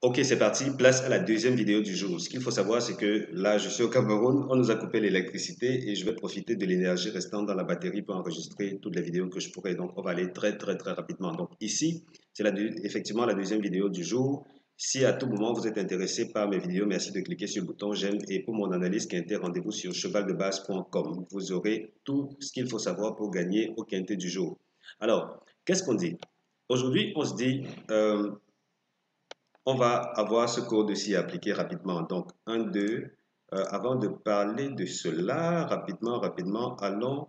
Ok, c'est parti. Place à la deuxième vidéo du jour. Ce qu'il faut savoir, c'est que là, je suis au Cameroun, on nous a coupé l'électricité et je vais profiter de l'énergie restante dans la batterie pour enregistrer toutes les vidéos que je pourrais. Donc, on va aller très rapidement. Donc, ici, c'est effectivement la deuxième vidéo du jour. Si à tout moment vous êtes intéressé par mes vidéos, merci de cliquer sur le bouton j'aime. Et pour mon analyse quintet, rendez-vous sur chevaldebase.com. Vous aurez tout ce qu'il faut savoir pour gagner au quintet du jour. Alors, qu'est-ce qu'on dit? Aujourd'hui, on se dit, on va avoir ce code-ci appliqué rapidement. Donc, 1, 2. Avant de parler de cela, rapidement, allons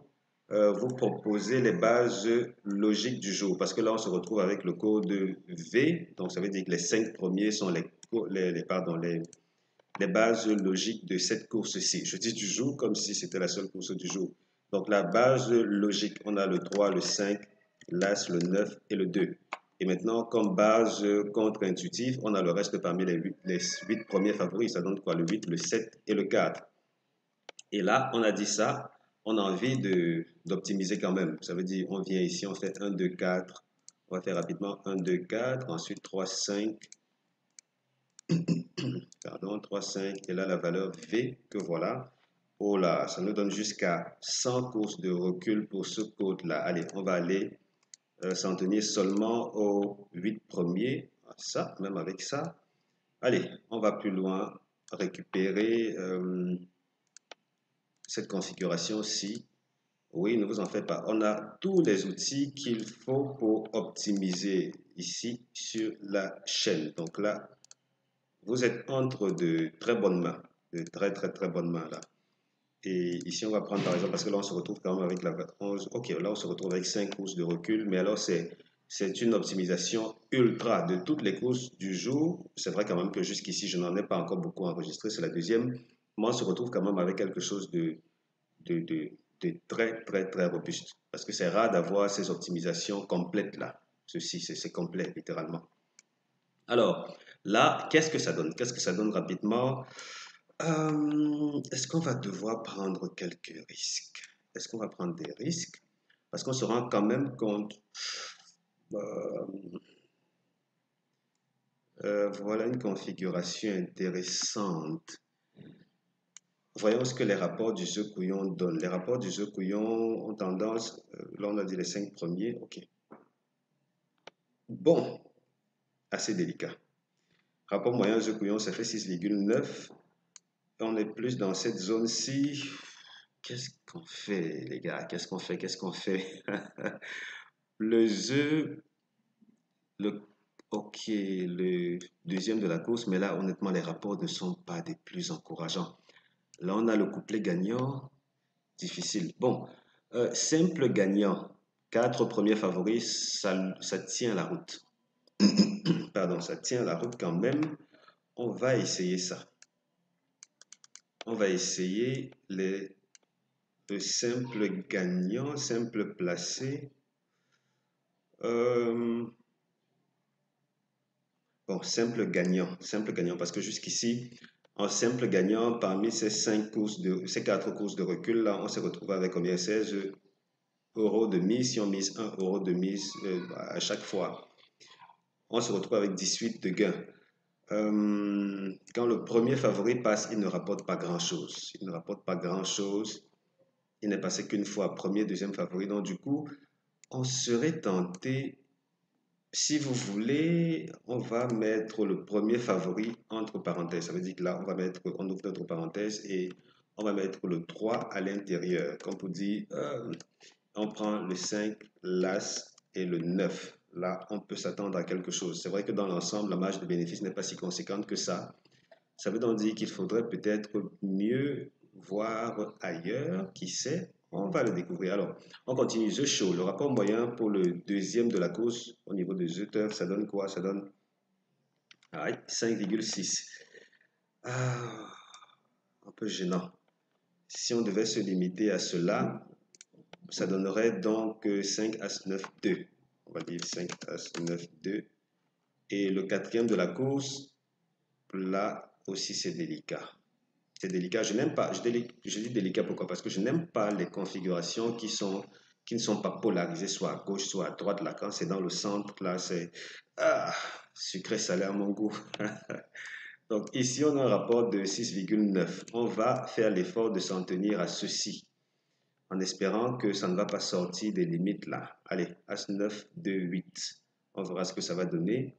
vous proposer les bases logiques du jour. Parce que là, on se retrouve avec le code V. Donc, ça veut dire que les 5 premiers sont les bases logiques de cette course-ci. Je dis du jour comme si c'était la seule course du jour. Donc, la base logique, on a le 3, le 5, l'As, le 9 et le 2. Et maintenant, comme base contre-intuitive, on a le reste parmi les 8 premiers favoris. Ça donne quoi? Le 8, le 7 et le 4. Et là, on a dit ça, on a envie d'optimiser quand même. Ça veut dire, on vient ici, on fait 1, 2, 4. On va faire rapidement 1, 2, 4. Ensuite, 3, 5. Pardon, 3, 5. Et là, la valeur V que voilà. Oh là, ça nous donne jusqu'à 100 courses de recul pour ce code-là. Allez, on va aller s'en tenir seulement aux 8 premiers. Ça, même avec ça. Allez, on va plus loin. Récupérer cette configuration-ci. Oui, ne vous en faites pas. On a tous les outils qu'il faut pour optimiser ici sur la chaîne. Donc là, vous êtes entre de très bonnes mains. De très bonnes mains là. Et ici, on va prendre par exemple, parce que là, on se retrouve quand même avec la 11. Ok, là, on se retrouve avec 5 courses de recul, mais alors c'est une optimisation ultra de toutes les courses du jour. C'est vrai quand même que jusqu'ici, je n'en ai pas encore beaucoup enregistré, c'est la deuxième. Mais on se retrouve quand même avec quelque chose de, de, de très robuste. Parce que c'est rare d'avoir ces optimisations complètes là. Ceci, c'est complet, littéralement. Alors, là, qu'est-ce que ça donne? Qu'est-ce que ça donne rapidement? Est-ce qu'on va devoir prendre quelques risques? Est-ce qu'on va prendre des risques? Parce qu'on se rend quand même compte. euh, voilà une configuration intéressante. Voyons ce que les rapports du jeu couillon donnent. Les rapports du jeu couillon ont tendance, là on a dit les 5 premiers, ok. Bon, assez délicat. Rapport moyen jeu couillon, ça fait 6,9. On est plus dans cette zone-ci. Qu'est-ce qu'on fait, les gars? Qu'est-ce qu'on fait? Le jeu, le, ok, le deuxième de la course, mais là, honnêtement, les rapports ne sont pas des plus encourageants. Là, on a le couplet gagnant, difficile. Bon, simple gagnant, 4 premiers favoris, ça tient la route. Pardon, ça tient la route quand même. On va essayer ça. On va essayer le simple gagnant, simple placé. Bon, simple gagnant, parce que jusqu'ici, en simple gagnant, parmi ces 4 courses de recul, là, on s'est retrouvé avec combien? 16 euros de mise. Si on mise 1 euro de mise à chaque fois, on se retrouve avec 18 de gain. Quand le premier favori passe, il ne rapporte pas grand-chose. Il ne rapporte pas grand-chose. Il n'est passé qu'une fois, premier, deuxième favori. Donc, du coup, on serait tenté. Si vous voulez, on va mettre le premier favori entre parenthèses. Ça veut dire que là, on ouvre notre parenthèse et on va mettre le 3 à l'intérieur. Comme pour dire, on prend le 5, l'As et le 9. Là, on peut s'attendre à quelque chose. C'est vrai que dans l'ensemble, la marge de bénéfice n'est pas si conséquente que ça. Ça veut donc dire qu'il faudrait peut-être mieux voir ailleurs, qui sait, on va le découvrir. Alors, on continue. The Show, le rapport moyen pour le deuxième de la course au niveau de The ça donne quoi? Ça donne 5,6. Ah, un peu gênant. Si on devait se limiter à cela, ça donnerait donc 5 As 9 2. On va dire 5 As 9 2. Et le quatrième de la course, là aussi c'est délicat. C'est délicat. Je n'aime pas, je dis délicat pourquoi? Parce que je n'aime pas les configurations qui ne sont pas polarisées, soit à gauche, soit à droite. Là, quand c'est dans le centre, là, sucré salé à mon goût. Donc ici, on a un rapport de 6,9. On va faire l'effort de s'en tenir à ceci, en espérant que ça ne va pas sortir des limites là. Allez, As-9, 2, 8. On verra ce que ça va donner.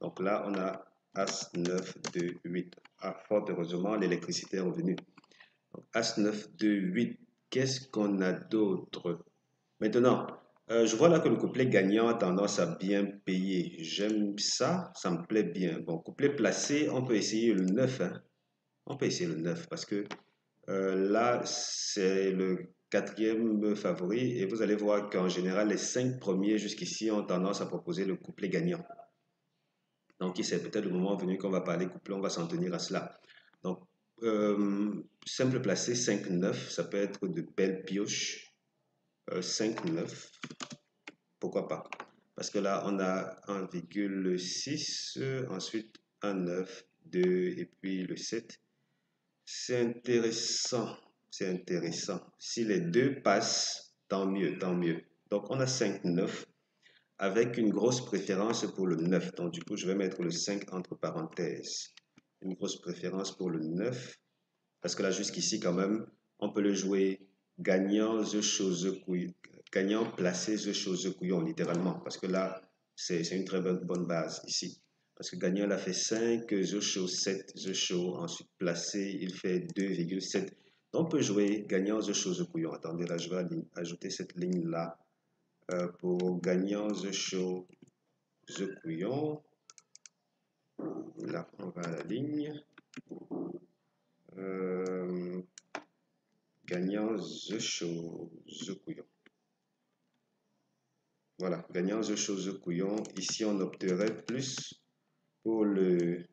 Donc là, on a As-9, 2, 8. Ah, fort heureusement, l'électricité est revenue. Donc, As-9, 2, 8. Qu'est-ce qu'on a d'autre? Maintenant, je vois là que le couplet gagnant a tendance à bien payer. J'aime ça, ça me plaît bien. Bon, couplet placé, on peut essayer le 9, hein. On peut essayer le 9 parce que là, c'est le quatrième favori et vous allez voir qu'en général, les 5 premiers jusqu'ici ont tendance à proposer le couplet gagnant. Donc, c'est peut-être le moment venu qu'on va parler couplet, on va s'en tenir à cela. Donc, simple placé 5-9, ça peut être de belles pioches. 5-9, pourquoi pas? Parce que là, on a 1,6, ensuite 1,9, 2 et puis le 7. C'est intéressant, c'est intéressant. Si les deux passent, tant mieux, tant mieux. Donc, on a 5-9 avec une grosse préférence pour le 9. Donc, du coup, je vais mettre le 5 entre parenthèses. Une grosse préférence pour le 9. Parce que là, jusqu'ici, quand même, on peut le jouer gagnant, the show, the couillon. Gagnant, placé, the show, the couillon, littéralement. Parce que là, c'est une très bonne base ici. Parce que gagnant, il a fait 5, the show 7, the show. Ensuite, placé, il fait 2,7. Donc, on peut jouer gagnant, the show, the couillon. Attendez, là, je vais ajouter cette ligne-là pour gagnant, the show, the couillon. Là, on va à la ligne. Gagnant, the show, the couillon. Voilà, gagnant the show, the couillon. Ici, on opterait plus pour le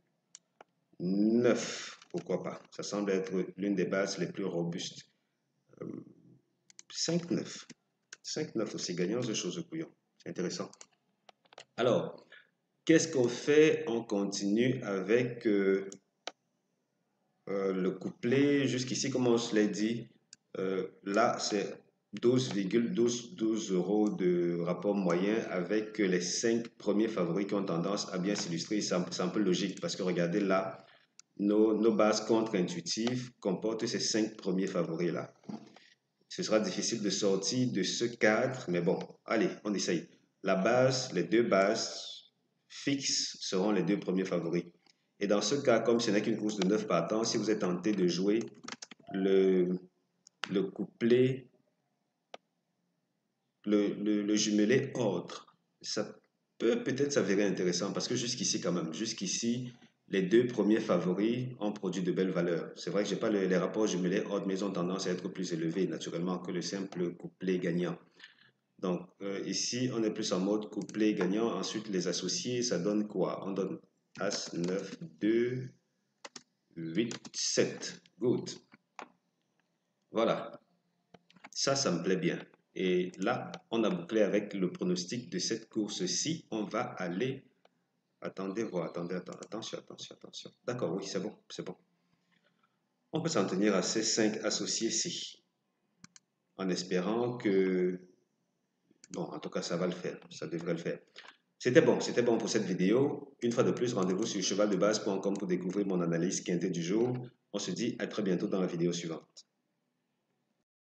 9. Pourquoi pas? Ça semble être l'une des bases les plus robustes. 5-9. 5-9 aussi, gagnant the show, the couillon. C'est intéressant. Alors, qu'est-ce qu'on fait? On continue avec le couplet. Jusqu'ici, comme on se l'a dit, là, c'est 12,12 euros de rapport moyen avec les 5 premiers favoris qui ont tendance à bien s'illustrer. C'est un peu logique parce que regardez là, nos bases contre-intuitives comportent ces 5 premiers favoris-là. Ce sera difficile de sortir de ce cadre, mais bon, allez, on essaye. La base, les deux bases fixes seront les deux premiers favoris. Et dans ce cas, comme ce n'est qu'une course de 9 partants, si vous êtes tenté de jouer le couplet, le jumelé ordre, ça peut peut-être s'avérer intéressant parce que jusqu'ici quand même, jusqu'ici, les deux premiers favoris ont produit de belles valeurs. C'est vrai que je n'ai pas les rapports jumelés ordre, mais ils ont tendance à être plus élevés naturellement que le simple couplet gagnant. Donc ici, on est plus en mode couplet gagnant. Ensuite, les associés, ça donne quoi? On donne As, 9, 2, 8, 7. Good. Voilà. Ça me plaît bien. Et là, on a bouclé avec le pronostic de cette course-ci. On va aller... Attendez, voir, attention. D'accord, oui, c'est bon, c'est bon. On peut s'en tenir à ces 5 associés-ci. En espérant que... Bon, en tout cas, ça va le faire. Ça devrait le faire. C'était bon pour cette vidéo. Une fois de plus, rendez-vous sur chevaldebase.com pour découvrir mon analyse quintée du jour. On se dit à très bientôt dans la vidéo suivante.